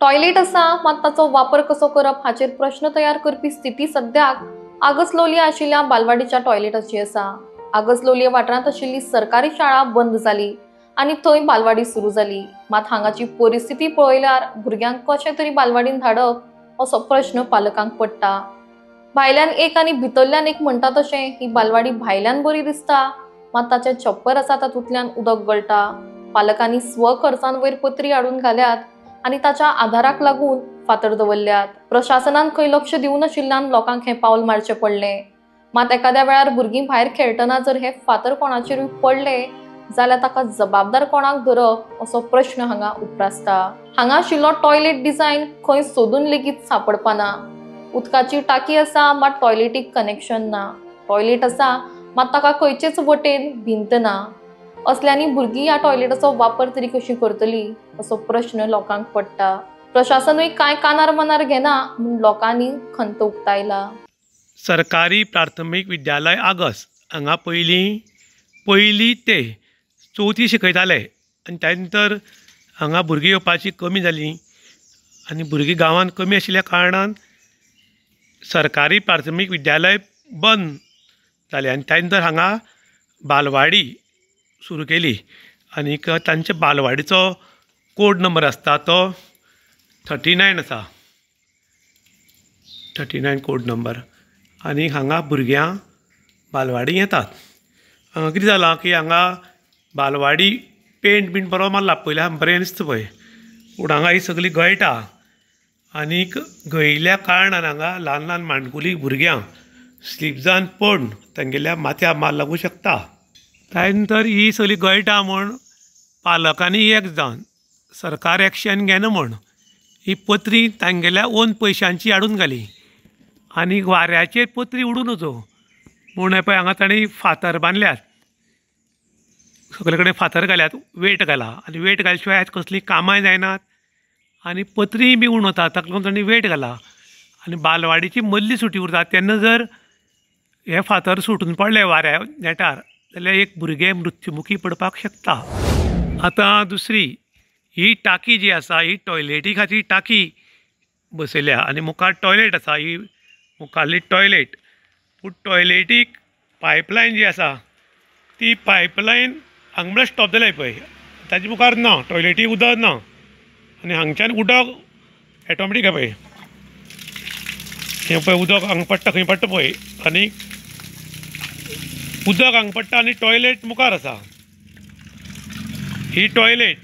Toilet असा मात ताचो वापर कसो करप हाचेर प्रश्न तयार करपी स्थिती सद्याक आगसलोलये आशिल्ल्या बालवाडीच्या टॉयलेटाची आसा। आगसलोलये वाठारांत आशिल्ली सरकारी शाळा बंद जाली आनी थंय बालवाडी सुरू जाली। मात हांगाची परिस्थिती पळयल्यार भुरग्यांक कशें तरी बालवाडीन धाडप असो प्रश्न पालकांक पडटा। भायल्यान एक आनी भितरल्यान एक म्हणटा तशें ही बालवाडी भायल्यान बरी दिसता, मात ताचें छप्पर आसा तातूंतल्यान उदक गळटा। पालकांनी स्व खर्चान वयर पत्री हाडून घाल्यात आनी ताच्या आधाराक लागून फातर दवरल्यात। प्रशासनान खंय लक्ष दिवं नाशिल्ल्यान लोकांक हे पावल मारचें पडलें। मात एखाद्या वेळार भुरगीं भायर खेळटना जर हे फातर कोणाचेरूय पडले जाल्यार ताका जबाबदार कोणाक धरप असो प्रश्न हांगा उप्रासता। हांगा आशिल्लो टॉयलेट डिझायन खंय सोदून लेगीत सापडपाना। उदकाची टाकी आसा मात टॉयलेटीक कनेक्शन ना। टॉयलेट आसा मात ताका खंयचेच वटेन भिंत ना। असल्यांनी भुरगीं ह्या टॉयलेटाचो वापर तरी कशी करतली असो प्रश्न लोकांक पडटा। प्रशासनूय कांय कानार मनार घेना म्हूण लोकांनी खंत उक्तायला। सरकारी प्राथमीक विद्यालय आगस हांगा पयली ते चवथी शिकयताले आनी त्या नंतर हांगा भुरगीं येवपाची कमी जाली आनी भुरगीं गांवांत कमी आशिल्ल्या कारणान सरकारी प्राथमीक विद्यालय बंद जाले आनी त्या नंतर हांगा बालवाडी सुरू केली आनी तांचे बालवाडीचो कोड नंबर आसता तो 39 आसा, 39 कोड नंबर। आनी हांगा भुरग्यां बालवाडी येतात। कितें जालां की हांगा बालवाडी पेंट बीन बरो मारला, पयल्या बरें दिसता पळय, पूण हांगा ही सगळी गळटा आनीक गळिल्ल्या कारणान हांगा ल्हान ल्हान माणकुली भुरग्यांक स्लीप जावन पडून तांगेल्या माथ्यार मार लागूं शकता। त्या नंतर ही सगळी गळटा म्हूण पालकांनी एक जावन सरकार एक्शन घेना म्हूण ही पत्री तांगेल्या ओन पयशांची हाडून घाली आनी वाऱ्याचेर पत्री उडून वचो म्हूण पळय हांगा तांणी फातर बांदल्यात, सगळे कडेन फातर घाल्यात, वेट घाला आनी वेट घाल्या शिवाय कसलीं कामांय जायनात आनी पत्रीय बी उडून वता, ताका लागून तांणी वेट घाला आनी बालवाडीची मदली सुटी उरता तेन्ना जर हे फातर सुटून पडले वाऱ्या नेटार जाल्यार एक भुरगें मृत्युमुखी पडपाक शकता। आतां दुसरी ही टाकी जी आसा ही टॉयलेटी खातीर टाकी बसयल्या आनी मुखार टॉयलेट आसा, ही मुखारली टॉयलेट, पूण टॉयलेटीक पायपलायन जी आसा ती पायपलायन हांगा म्हळ्यार स्टॉप जाल्या पळय, ताजे मुखार ना, टॉयलेटीक उदक ना आनी हांगच्यान उदक ऑटोमॅटीक पळय हें पळय उदक हांगा पडटा, खंय पडटा पळय आनी उदक हांगा पडटा आनी टॉयलेट मुखार आसा। ही टॉयलेट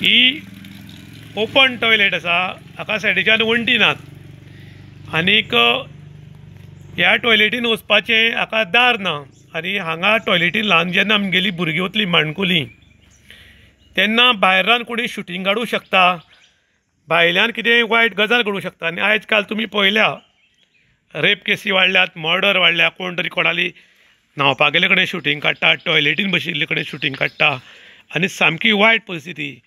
ही ओपन टॉयलेट आसा, हाका सायडीच्यान वण्टी नात आनीक ह्या टॉयलेटीन वचपाचें हाका दार ना आनी हांगा टॉयलेटीन ल्हान जेन्ना आमगेलीं भुरगीं वतलीं माणकुलीं तेन्ना भायल्यान कोणी शुटींग काडूं शकता, भायल्यान कितेंय वायट गजाल घडूं शकता। आनी आयज काल तुमी पळयल्या रेप केसी वाडल्यात, मर्डर वाडल्या, कोण तरी कोणाली न्हांवपा गेले कडेन शुटींग काडटा, टॉयलेटीन बशिल्ले कडेन शुटींग काडटा आनी सामकी वायट परिस्थिती।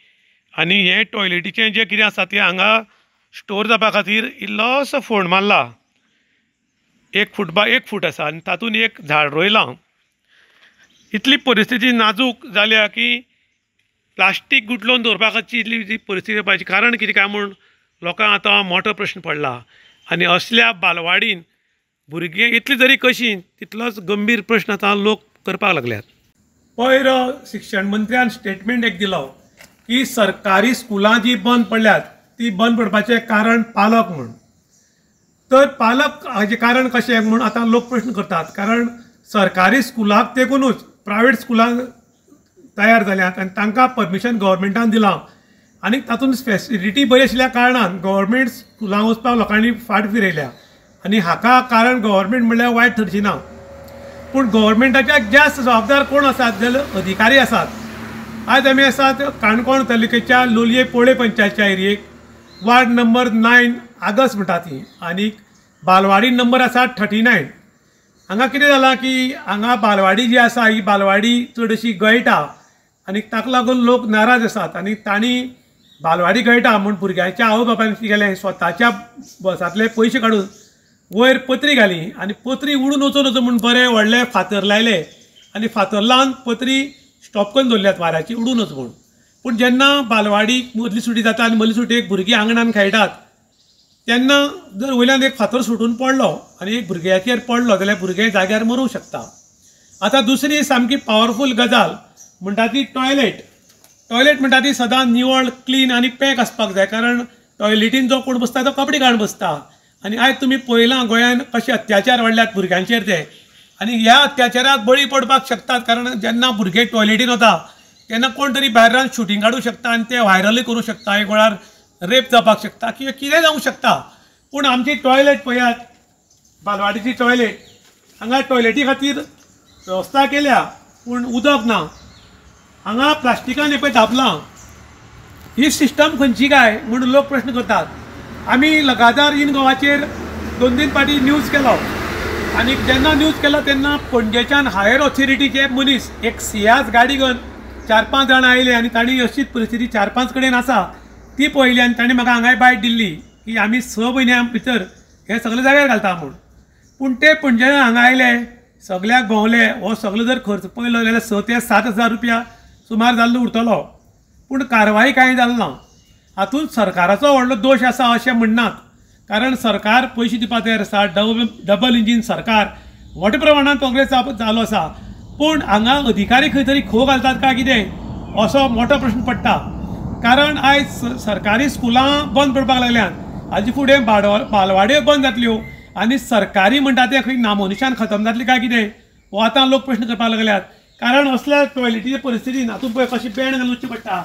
आनी हे टॉयलेटीचें जें कितें आसा तें हांगा स्टोर जावपा खातीर इल्लोसो फोंड मारला, 1 फूट बाय 1 फूट आसा आनी तातूंत एक झाड रोयलां। इतली परिस्थिती नाजूक जाल्या की प्लास्टीक गुठलोवन दवरपाची इतली परिस्थिती जावपाची कारण कितें काय म्हूण लोकांक आतां मोठो प्रश्न पडला आनी असल्या बालवाडीन भुरगीं इतली जरी कशी तितलोच गंभीर प्रश्न आतां लोक करपाक लागल्यात। पयर शिक्षण मंत्र्यान स्टेटमेंट एक दिलो की सरकारी स्कुलां जी बंद पडल्यात ती बंद पडपाचें कारण पालक म्हूण। तर पालक हाचें कारण कशें म्हूण आतां लोक प्रश्न करतात, कारण सरकारी स्कुलाक तेंकूनच प्रायवेट स्कुलां तयार जाल्यात आनी तांकां परमिशन गव्हर्मेंटान दिलां आनी तातूंत फेसिलिटी बरी आशिल्ल्या कारणान गव्हर्मेंट स्कुलांक वचपाक लोकांनी फाट फिरयल्या आनी हाका कारण गव्हर्मेंट म्हणल्यार वायट ठरची ना, पूण गव्हर्मेंटाच्या जास्त जबाबदार कोण आसात जाल्यार अधिकारी आसात। आज आमी आसात काणकोण तालुक्याच्या लोलये पोळे पंचायतच्या एरियेक, वार्ड नंबर 9 आगस म्हणटात ती, आनीक बालवाडी नंबर आसा 39। हांगा कितें जालां की हांगा बालवाडी जी आसा ही बालवाडी चड अशी गळटा आनी ताका लागून लोक नाराज आसात आनी तांणी बालवाडी गळटा म्हूण भुरग्यांच्या आवय बापायन कितें केलें, स्वताच्या बसांतले पयशे काडून वयर पत्री घाली आनी पत्री उडून वचून म्हूण बरें व्हडले फातर लायले आनी फातर लावन पत्री स्टॉप करून दवरल्यात वाऱ्याची उडून वच म्हूण। पूण जेन्ना बालवाडीक मदली सुटी जाता आनी मदली सुटयेक भुरगीं आंगणान खेळटात तेन्ना जर वयल्यान एक फातर सुटून पडलो आनी एक भुरग्याचेर पडलो जाल्यार भुरगें जाग्यार मरूंक शकता. आतां दुसरी सामकी पावरफूल गजाल म्हणटा ती टॉयलेट म्हणटा ती सदां निवळ क्लीन आनी पॅक आसपाक जाय. कारण टॉयलेटीन जो कोण बसता तो कपडे घालून बसता. आनी आयज तुमी पळयलां गोंयांत कशे अत्याचार वाडल्यात भुरग्यांचेर ते, आनी ह्या अत्याचाराक बळी पडपाक शकतात. कारण जेन्ना भुरगे टॉयलेटीन वता तेन्ना कोण तरी भायर रावन शुटींग काडूंक शकता आनी ते व्हायरलूय करूंक शकता, एक वेळार रेप जावपाक शकता किंवा कितेंय जावंक शकता. पूण आमची टॉयलेट पळयात, बालवाडीची टॉयलेट, हांगा टॉयलेटी खातीर वेवस्था केल्या पूण उदक ना. हांगा प्लास्टिकान पळय धापलां. ही सिस्टम खंयची काय म्हणून लोक प्रश्न करतात. आमी लगातार इन गोवाचेर 2-3 फावटी न्यूज केलो आनी जेन्ना न्यूज केलो तेन्ना पणजेच्यान हायर ऑथॉरिटीचे मनीस एक सियाज गाडी घेवन 4-5 जाणां आयले आनी तांणी अशीच परिस्थिती 4-5 कडेन आसा ती पळयली आनी तांणी म्हाका हांगाय बायट दिल्ली की आमी 6 म्हयन्यां भितर हे सगळे जाग्यार घालता म्हूण. पूण ते पणजे हांगा आयले, सगळ्याक भोंवले, हो सगळो जर खर्च पळयलो जाल्यार 6 ते 7 हजार रुपया सुमार जाल्लो उरतलो. पूण कारवाय कांय जाली ना. हातूंत सरकाराचो व्हडलो दोश आसा अशें म्हणनात. कारण सरकार पयशे दिवपाक तयार आसा, डबल इंजीन सरकार मोठ्या प्रमाणात प्रोग्रेस जालो आसा. पूण हांगा अधिकारी खंय तरी खो घालतात काय कितें असो मोठो प्रश्न पडटा. कारण आयज सरकारी स्कुलां बंद पडपाक लागल्यात, हाजे फुडें बालवाड्यो बंद जातल्यो आनी सरकारी म्हणटा ते खंय नामोनिशान खतम जातली काय कितें हो आतां लोक प्रश्न करपाक लागल्यात. कारण असल्या टॉयलेटीचे परिस्थितीन हातूंत पळय कशी बॅन घालूची पडटा.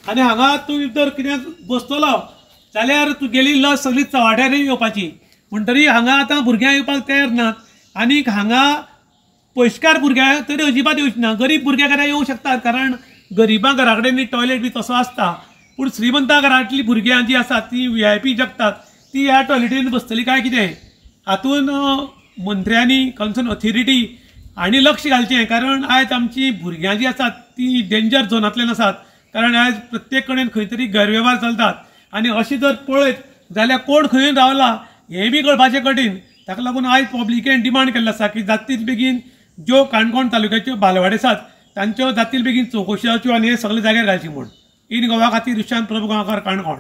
आनी हांगा तूं जर कितें बसतलो जाल्यार तुगेली लस सगळी चवाट्यार येवपाची. म्हणटरी हांगा आतां भुरग्यां येवपाक तयार नात. आनीक हांगा पयशेकार भुरग्यांक तरी अजिबात येवची ना. गरीब भुरग्यां कडेन येवंक शकतात कारण गरिबां घरा कडेन टॉयलेट बी तसो आसता. पूण श्रीमंता घरांतली भुरग्यां जी आसात ती VIP जगतात ती ह्या टॉयलेटीन बसतली काय कितें. हातून मंत्र्यांनी कन्सर्न ऑथॉरिटी आनी लक्ष घालचें. कारण आयज आमची भुरग्यां जी आसात ती डेंजर झोनांतल्यान आसात. कारण आयज प्रत्येक कडेन खंय तरी गैरवेव्हार चलतात आनी अशें जर पळयत जाल्यार कोण खंय रावला हें बी कळपाचें कठीण. ताका लागून आयज पब्लिकेन डिमांड केल्लो आसा की जातीत बेगीन ज्यो काणकोण तालुक्याच्यो बालवाडी आसात तांच्यो जातीत बेगीन चवकशी जावच्यो आनी हे सगळे जाग्यार घालची म्हूण. इन गोवा खातीर विशांत प्रभू गांवकार, काणकोण.